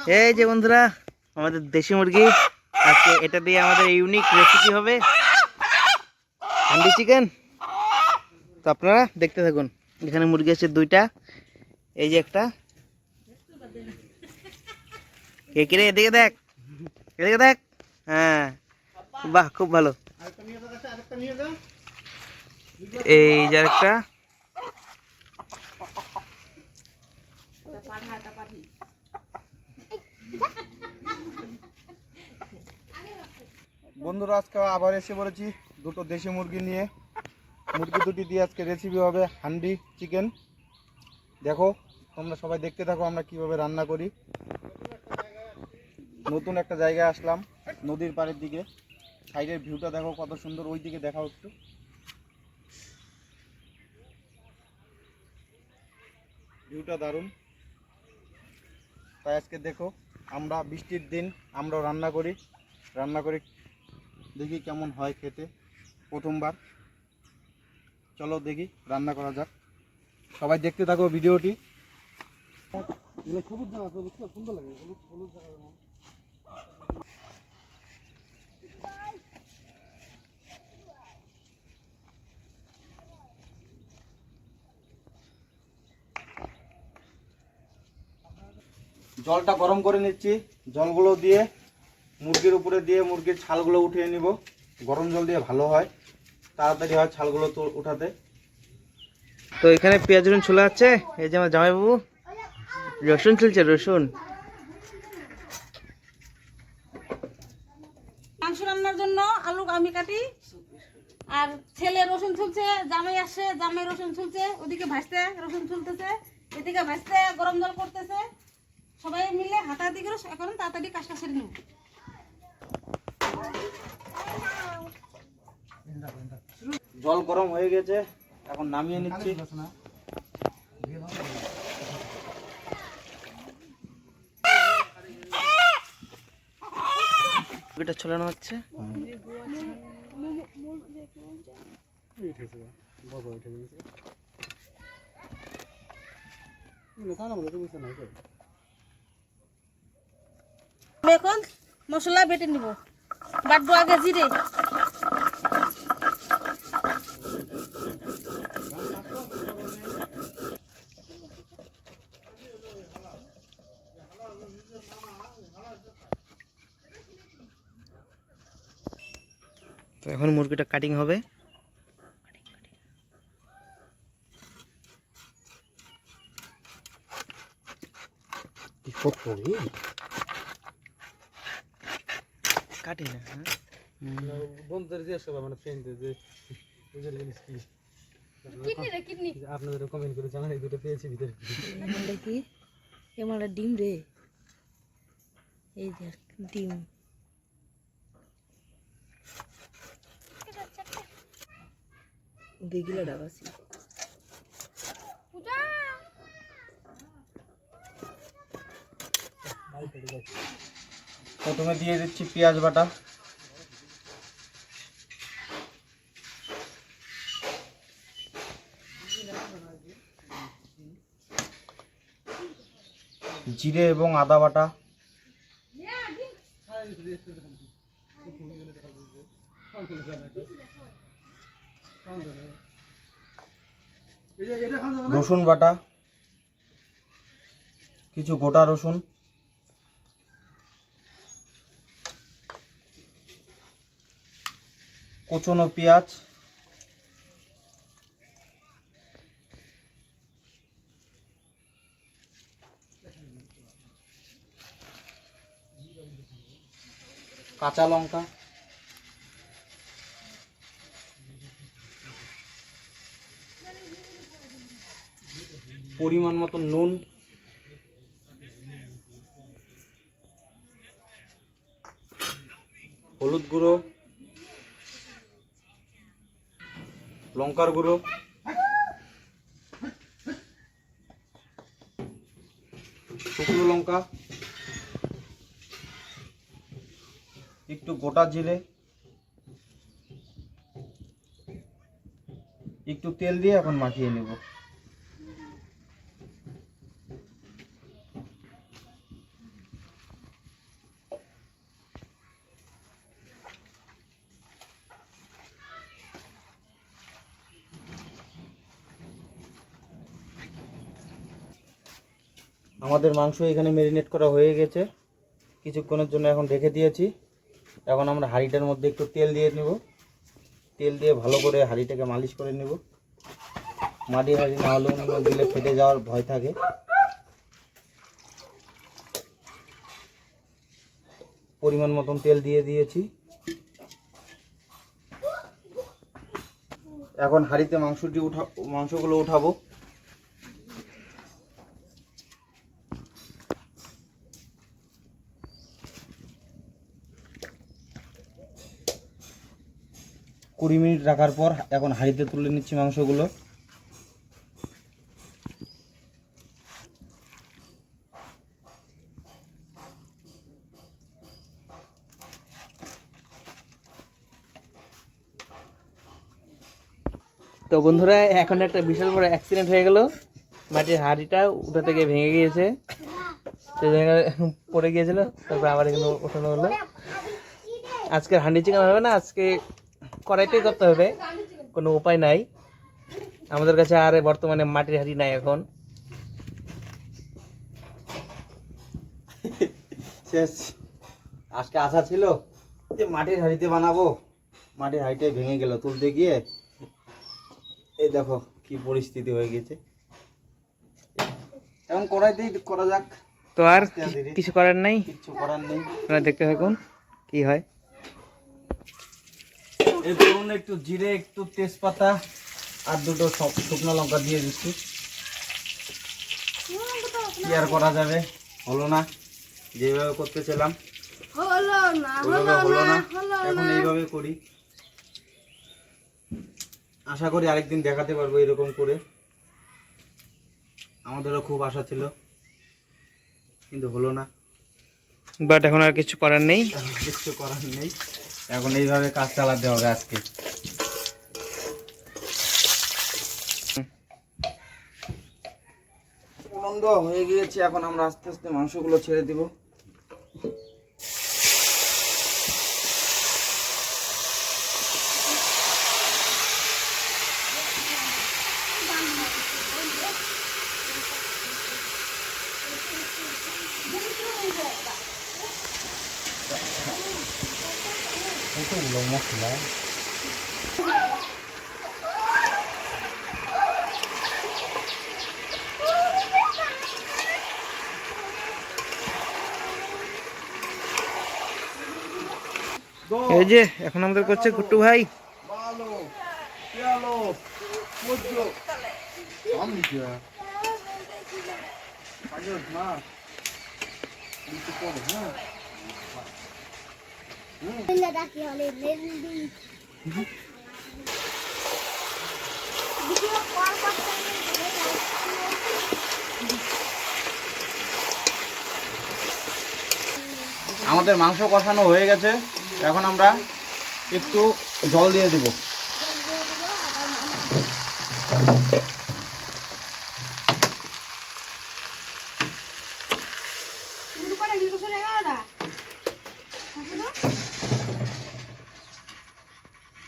এই যে বন্ধুরা, আমাদের দেশি মুরগি আজকে এটা দিয়ে আমাদের ইউনিক রেসিপি হবে হান্ডি চিকেন। তো আপনারা দেখতে থাকুন। এখানে মুরগি আছে দুইটা, এই যে একটা। কে কে রে, এদিকে দেখ, এদিকে দেখ। হ্যাঁ, বাহ, খুব ভালো। এই যে একটা। বন্ধুরা, আজকে আবার এসে পড়েছি দুটো দেশি মুরগি নিয়ে। মুরগি দুটি দিয়ে আজকে রেসিপি হবে হান্ডি চিকেন। দেখো, তোমরা সবাই দেখতে থাকো আমরা কিভাবে রান্না করি। নতুন একটা জায়গায় আসলাম, নদীর পাড়ের দিকে। সাইডের ভিউটা দেখো কত সুন্দর, ওই দিকে দেখাও একটু। ভিউটা দারুণ। তাই আজকে দেখো, আমরা বৃষ্টির দিন আমরাও রান্না করি দেখি কেমন হয় খেতে। প্রথমবার, চলো দেখি রান্না করা যাক। সবাই দেখতে থাকো ভিডিওটি। সুন্দর লাগে। জলটা গরম করে নিচ্ছি। জলগুলো দিয়ে মুরগির উপরে দিয়ে মুরগির ছালগুলো উঠিয়ে নিব। গরম জল দিয়ে ভালো হয়, তাড়াতাড়ি হয় ছালগুলো তো উঠাতে। তো এখানে পেঁয়াজ রসুন ছোলা আছে। এই যে আমার জামাইবাবু রসুন ছুলছে, রসুন। মাংস রান্নার জন্য আলু আমি কাটি, আর ছেলে রসুন ছুলছে, জামাই আসছে, জামাই রসুন ছুলছে, ওদিকে ভাজতে রসুন ছুলতেছে, এদিকে ভাজতে গরম জল করতেছে। সবাই মিলে হাতাহাতি করে এখন তাড়াতাড়ি কাজটা সেরে নেব। জল গরম হয়ে গেছে, এখন নামিয়ে নিচ্ছি। এটা ছোলানো হচ্ছে। এখন মশলা বেটে নিব। বাটবো আগে জিরে, তো এখন মুরগিটা কাটিং হবে। কাটি না, বন্ধুদের যে সবাই মানে ফ্রেন্ডদের যে বুঝে জিনিস কি আপনাদের কমেন্ট করে জানান, এই দুটো পেয়েছি ভিতরে। এমালটা কি? এমালটা ডিম রে, এই যে ডিম। দেখিলা ডাবাসি প্রথমে দিয়ে দিচ্ছি পেঁয়াজ বাটা, জিরে এবং আদা বাটা, রসুন বাটা, কিছু গোটা রসুন, কুচনো পেঁয়াজ, কাঁচা লঙ্কা, পরিমাণ মতো নুন, হলুদ গুঁড়ো, লঙ্কার গুঁড়ো, শুকনো লঙ্কা, একটু গোটা জিরে, একটু তেল দিয়ে এখন মাখিয়ে নেব। আমাদের মাংস এখানে ম্যারিনেট করা হয়ে গেছে, কিছুক্ষণের জন্য এখন রেখে দিয়েছি। এখন আমরা হাঁড়িটার মধ্যে একটু তেল দিয়ে নেব, তেল দিয়ে ভালো করে হাঁড়িটাকে মালিশ করে নেব। মাটির হাঁড়ি না হলেও দিলে ফেটে যাওয়ার ভয় থাকে। পরিমাণ মতন তেল দিয়ে দিয়েছি। এখন হাঁড়িতে মাংসগুলো উঠাবো। কুড়ি মিনিট রাখার পর এখন হাঁড়িতে তুলে নিচ্ছি মাংসগুলো। তো বন্ধুরা এখন একটা বিশাল বড় অ্যাক্সিডেন্ট হয়ে গেল, মাটির হাঁড়িটা উঠা থেকে ভেঙে গিয়েছে, তো পড়ে গিয়েছিল, তারপর আবার এগুলো ওঠানো হলো। আজকে হান্ডি চিকেন হবে না, আজকে কড়াইতেই করতে হবে, কোনো উপায় নাই, আমাদের কাছে আর বর্তমানে মাটির হাঁড়ি নাই এখন। শেষ। আজকে আশা ছিল যে মাটির হাঁড়িতে বানাবো, মাটির হাঁড়িটাই ভেঙে গেল তুলতে গিয়ে। এই দেখো কি পরিস্থিতি হয়ে গেছে। এখন কড়াইতেই করা যাক, তো আর কিছু করার নাই, কিচ্ছু করার নেই। আপনারা দেখতে থাকুন কি হয়। এই ধরুন একটু জিরে, একটু তেজপাতা আর দুটো শুকনো লঙ্কা দিয়ে দিচ্ছি। কি আর করা যাবে, হলো না যেভাবে করতেছিলাম, ওইভাবে হলো না। এখন এইভাবে করি, আশা করি আরেকদিন দেখাতে পারবো এরকম করে। আমাদেরও খুব আশা ছিল, কিন্তু হলো না। বাট এখন আর কিছু করার নেই। এখন কিচ্ছু করার নেই, এখন এইভাবে কাজ চালাতে হবে আজকে। আনন্দ হয়ে গিয়েছে, এখন আমরা আস্তে আস্তে মাংসগুলো ছেড়ে দিব। কতগুলো মশলা, এই যে এখন আমাদের করছে গুট্টু ভাই। ভালো পেয়ালো মজো আমি কি আগে না নিতে পারো। হ্যাঁ আমাদের মাংস কষানো হয়ে গেছে, এখন আমরা একটু জল দিয়ে দেব।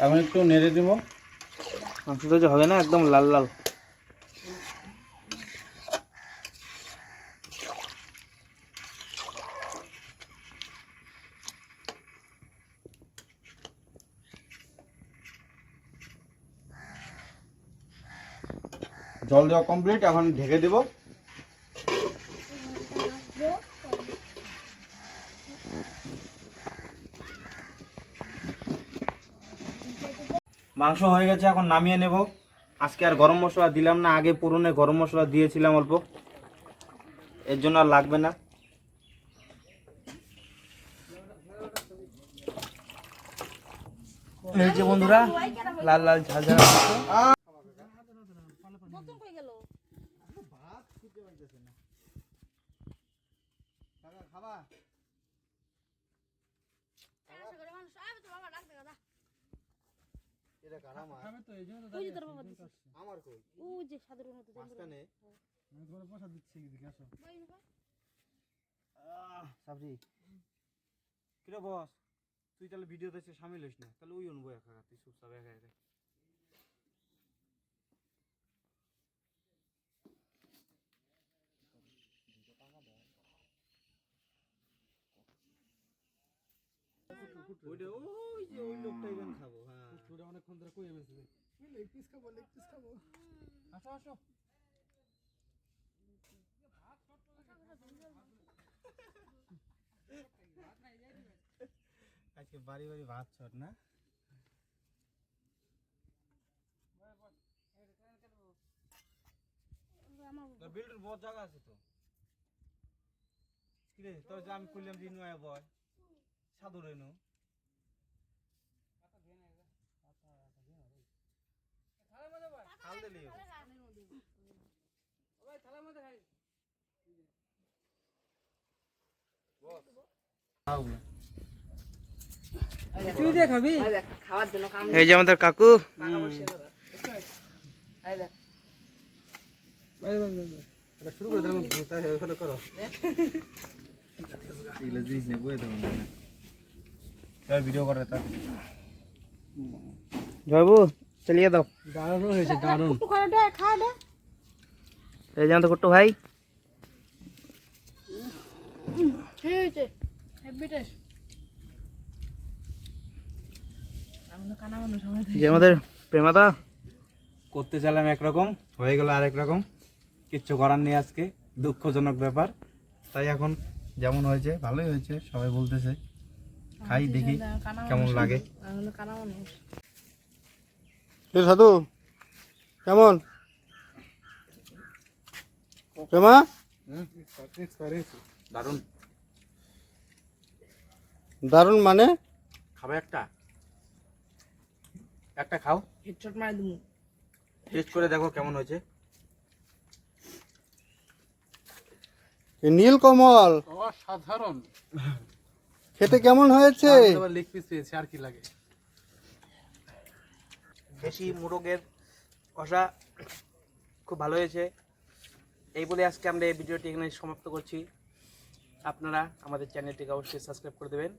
এখন একটু নেড়ে দেব। মাংসটা যে হবে না একদম লাল লাল। জল দেওয়া কমপ্লিট, এখন ঢেকে দেব। মাংস হয়ে গেছে, এখন নামিয়ে নেব। আজকে আর গরম মশলা দিলাম না, আগে পুরনো গরম মশলা দিয়েছিলাম অল্প, এর জন্য আর লাগবে না। এই যে বন্ধুরা লাল লাল ঝাল ঝাল কিরে বস, তুই তাহলে ভিডিওতে সামিল হইস না, তাহলে ওই অনুভব একা তুই চুপচাপ একা একা। ওই যে ওই লোকটা এখানে খাবো। হ্যাঁ আসো আসো। আজকে বাড়ি বাড়ি ভাত ছট না? বিল্ডুর বহুত জায়গা আছে তো। কিরে তোর যে আমি কইলাম রিনু আয়া বয় সাধু রেনু খাল দিলি এই যে আমাদের কাকু, শুরু করে দিলাম ওখানে করো এগুলো জিনিস নেই বয়ে দেবো ভিডিও করে তা জয়বু চালিয়ে দাও। দারুণ হয়েছে দারুণ। এই যে আমাদের কুট্টু ভাই, যে আমাদের প্রেমাদা, করতে চাইলাম একরকম হয়ে গেল আরেক রকম, কিচ্ছু করার নেই, আজকে দুঃখজনক ব্যাপার। তাই এখন যেমন হয়েছে ভালোই হয়েছে, সবাই বলতেছে, খাই দেখি কেমন লাগে। সাধু কেমন প্রেমা? দারুণ দারুণ মানে খাবে একটা একটা খাও, টেস্ট করে দেখো কেমন হয়েছে। নীলকমল অসাধারণ। খেতে কেমন হয়েছে? লেগ পিস পেয়েছে আর কি লাগে। দেশি মোরগের কষা খুব ভালো হয়েছে। এই বলে আজকে আমরা এই ভিডিওটি এখানে সমাপ্ত করছি। আপনারা আমাদের চ্যানেলটিকে অবশ্যই সাবস্ক্রাইব করে দেবেন।